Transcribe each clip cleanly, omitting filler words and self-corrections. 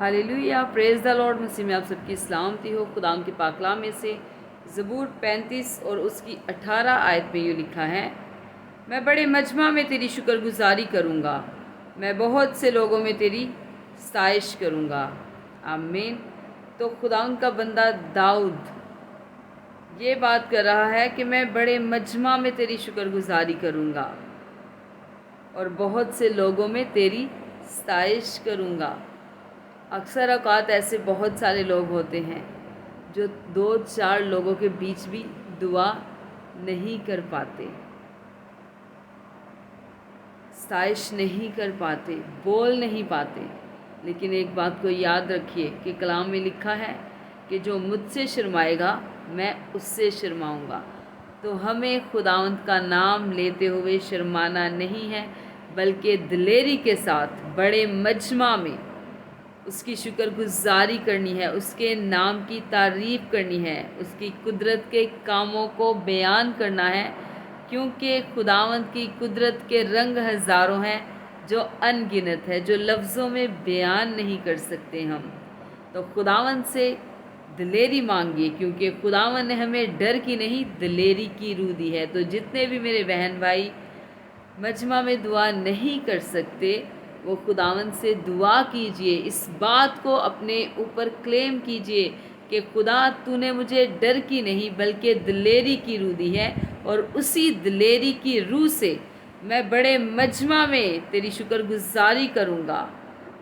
Hallelujah, praise the Lord. मसीह में आप सबकी सलामती हो। खुदाम के पाक कलाम में से ज़बूर 35 और उसकी 18 आयत में यूँ लिखा है, मैं बड़े मजमा में तेरी शुक्रगुजारी करूँगा, मैं बहुत से लोगों में तेरी सताइश करूँगा। आमीन। तो खुदावंद का बंदा दाऊद ये बात कर रहा है कि मैं बड़े मजमा में तेरी शुक्रगुजारी करूँगा और बहुत से लोगों में तेरी सताइश करूँगा। अक्सर औकात ऐसे बहुत सारे लोग होते हैं जो 2-4 लोगों के बीच भी दुआ नहीं कर पाते, सताइश नहीं कर पाते, बोल नहीं पाते। लेकिन एक बात को याद रखिए कि कलाम में लिखा है कि जो मुझसे शर्माएगा मैं उससे शर्माऊंगा। तो हमें खुदावंद का नाम लेते हुए शर्माना नहीं है, बल्कि दिलेरी के साथ बड़े मजमा में उसकी शुक्रगुजारी करनी है, उसके नाम की तारीफ़ करनी है, उसकी कुदरत के कामों को बयान करना है, क्योंकि खुदावंद की कुदरत के रंग हज़ारों हैं जो अनगिनत है, जो लफ्ज़ों में बयान नहीं कर सकते हम। तो खुदावंद से दिलेरी मांगिए, क्योंकि खुदावंद ने हमें डर की नहीं दिलेरी की रूह दी है। तो जितने भी मेरे बहन भाई मजमा में दुआ नहीं कर सकते, वो खुदावंद से दुआ कीजिए, इस बात को अपने ऊपर क्लेम कीजिए कि खुदा तूने मुझे डर की नहीं बल्कि दिलेरी की रूह दी है, और उसी दिलेरी की रूह से मैं बड़े मजमा में तेरी शुक्रगुजारी करूँगा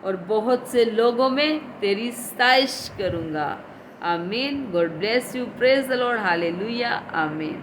और बहुत से लोगों में तेरी सताइश करूँगा। आमीन। God bless you. Praise the Lord. Hallelujah. आमीन।